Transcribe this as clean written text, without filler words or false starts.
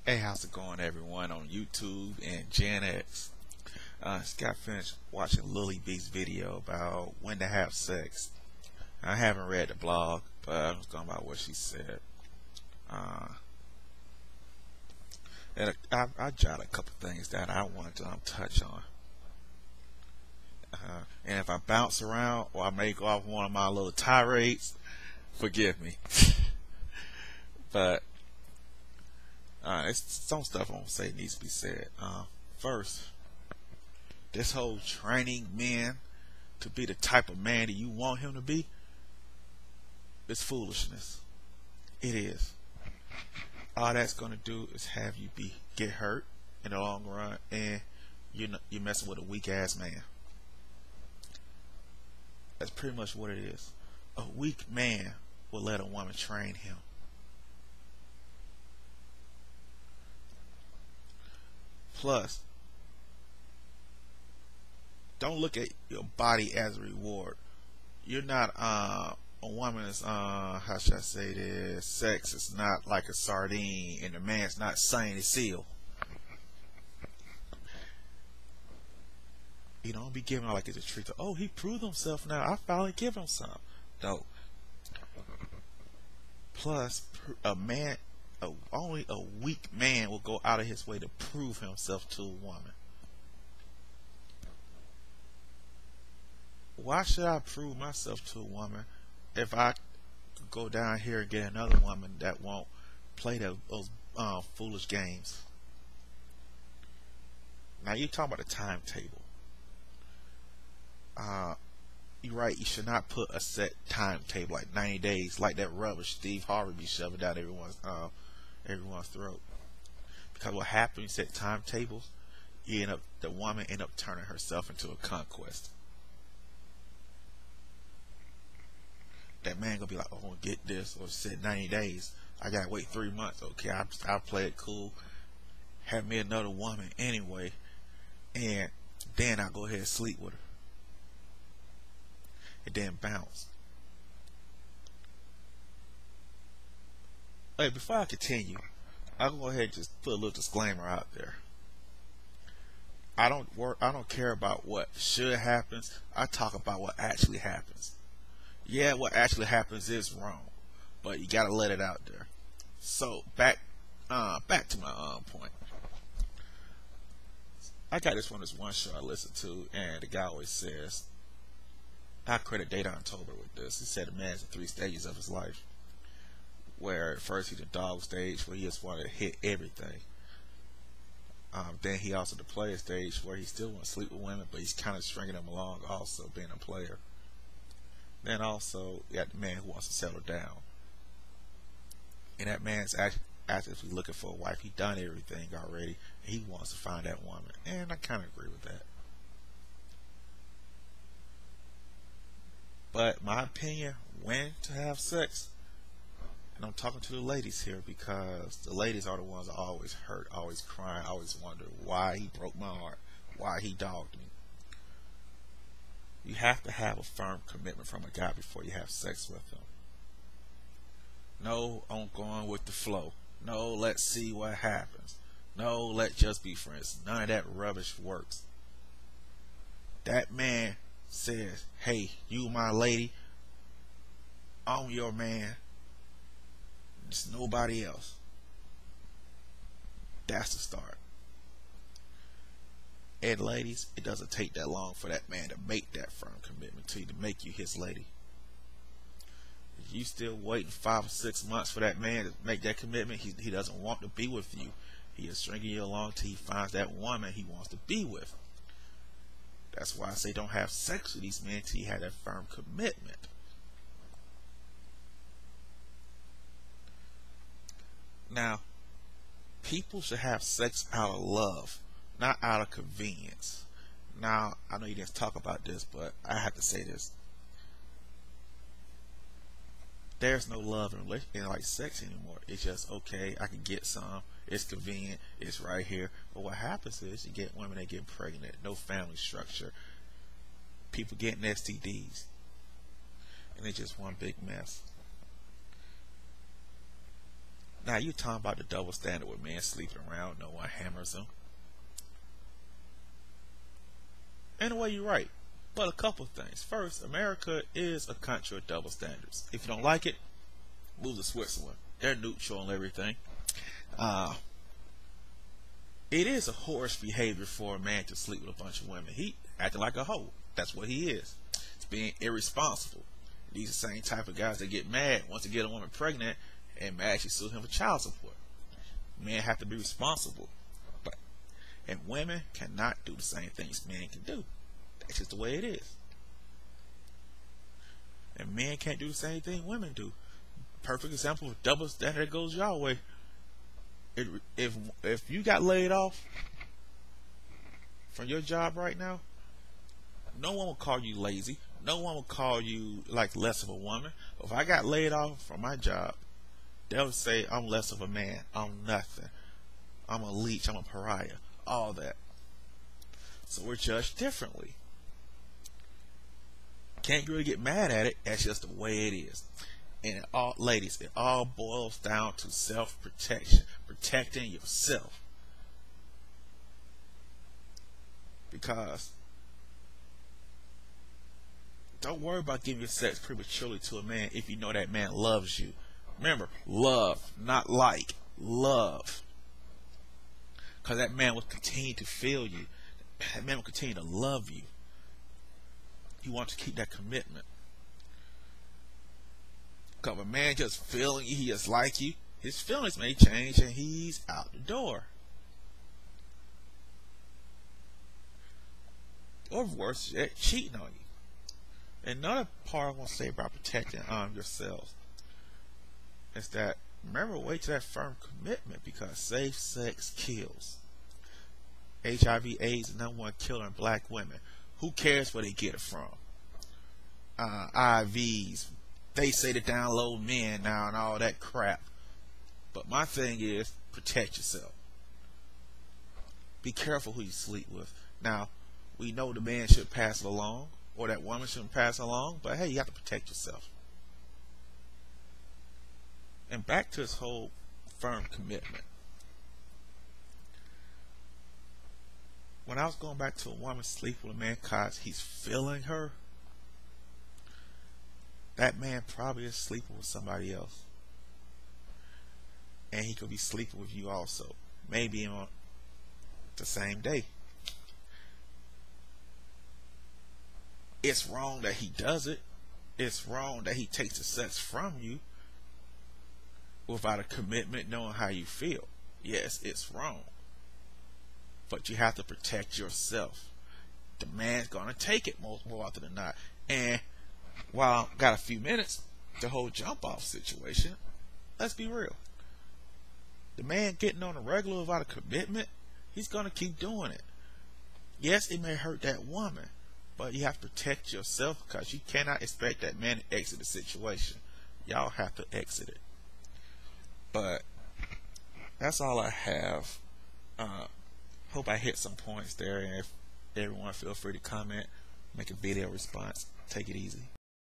Hey, how's it going, everyone on YouTube and Gen X? Just got finished watching Lillibee's video about when to have sex. I haven't read the blog, but I'm just going by what she said. Uh, I jotted a couple things that I wanted to touch on. And if I bounce around or I may go off one of my little tirades, forgive me. But it's some stuff I'm gonna say needs to be said. First, this whole training men to be the type of man that you want him to be is foolishness. It is. All that's gonna do is have you get hurt in the long run, and you're messing with a weak ass man. That's pretty much what it is. A weak man will let a woman train him. Plus, don't look at your body as a reward. You're not a woman's how should I say this? Sex is not like a sardine, and the man's not Sonny Seal. You don't be giving like it's a treat. Oh, he proved himself now. I finally give him some. No. Plus, only a weak man will go out of his way to prove himself to a woman. Why should I prove myself to a woman if I could go down here and get another woman that won't play those foolish games? Now you're talking about a timetable. You're right. You should not put a set timetable like 90 days, like that rubbish Steve Harvey be shoving down everyone's throat. Because what happens when you set timetables, the woman end up turning herself into a conquest. That man gonna be like, oh, get this, or said 90 days. I gotta wait 3 months. Okay, I'll play it cool. Have me another woman anyway, and then I'll go ahead and sleep with her. And then bounce. Hey, before I continue, I'll go ahead and just put a little disclaimer out there. I don't care about what should happen. I talk about what actually happens. Yeah, what actually happens is wrong, but you gotta let it out there. So back to my point. I got this one show I listen to, and the guy always says, I credit Data October with this. He said the man's in 3 stages of his life. Where at first he's the dog stage, where he just wanted to hit everything. Then he also the player stage, where he still wants to sleep with women, but he's kind of stringing them along, also being a player. Then also you got the man who wants to settle down, and that man's actively looking for a wife. He done everything already, and he wants to find that woman, and I kind of agree with that. But my opinion, when to have sex, and I'm talking to the ladies here because the ladies are the ones that always hurt, always crying, always wonder why he broke my heart, why he dogged me. You have to have a firm commitment from a guy before you have sex with him. No, I'm going with the flow. No, let's see what happens. No, let's just be friends. None of that rubbish works. That man says, hey, you my lady, I'm your man, there's nobody else. That's the start. And ladies, it doesn't take that long for that man to make that firm commitment to you, to make you his lady. If you still waiting 5 or 6 months for that man to make that commitment, he doesn't want to be with you. He is stringing you along till he finds that woman he wants to be with. That's why I say don't have sex with these men till you have that firm commitment. Now, people should have sex out of love, not out of convenience. Now, I know you didn't talk about this, but I have to say this. There's no love in like sex anymore. It's just, okay, I can get some. It's convenient. It's right here. But what happens is you get women that get pregnant. No family structure. People getting STDs. And it's just one big mess. Now you talking about the double standard with men sleeping around, no one hammers them. In a way, you're right. But a couple of things. First, America is a country of double standards. If you don't like it, move to Switzerland. They're neutral on everything. It is a whorish behavior for a man to sleep with a bunch of women. He acting like a hoe. That's what he is. It's being irresponsible. These are the same type of guys that get mad once they get a woman pregnant and may actually sue him for child support. Men have to be responsible. And women cannot do the same things men can do. That's just the way it is. And men can't do the same thing women do. Perfect example of double standard that goes your way. If you got laid off from your job right now, no one will call you lazy. No one will call you like less of a woman. If I got laid off from my job, they'll say I'm less of a man. I'm nothing. I'm a leech. I'm a pariah. All that. So we're judged differently. Can't really get mad at it. That's just the way it is. And ladies, it all boils down to self-protection. Protecting yourself. Because don't worry about giving your sex prematurely to a man if you know that man loves you. Remember, love, not like. Love. Because that man will continue to feel you. That man will continue to love you. You want to keep that commitment. Because if a man just feeling you, he just like you, his feelings may change and he's out the door. Or worse, they're cheating on you. Another part I want to say about protecting yourselves is that remember, wait to that firm commitment, because safe sex kills. HIV/AIDS is the #1 killer in black women. Who cares where they get it from? IVs. They say to download men now and all that crap. But my thing is, protect yourself. Be careful who you sleep with. Now, we know the man should pass it along, or that woman shouldn't pass it along, but hey, you have to protect yourself. And back to this whole firm commitment. When I was going back to a woman sleeping with a man because he's feeling her, that man probably is sleeping with somebody else. And he could be sleeping with you also. Maybe on the same day. It's wrong that he does it. It's wrong that he takes the sex from you without a commitment, knowing how you feel. Yes, it's wrong. But you have to protect yourself. The man's gonna take it more often than not. And while I got a few minutes, the whole jump off situation, let's be real. The man getting on a regular without a commitment, he's gonna keep doing it. Yes, it may hurt that woman, but you have to protect yourself, because you cannot expect that man to exit the situation. Y'all have to exit it. But that's all I have. Hope I hit some points there, and if everyone feel free to comment, make a video response. Take it easy.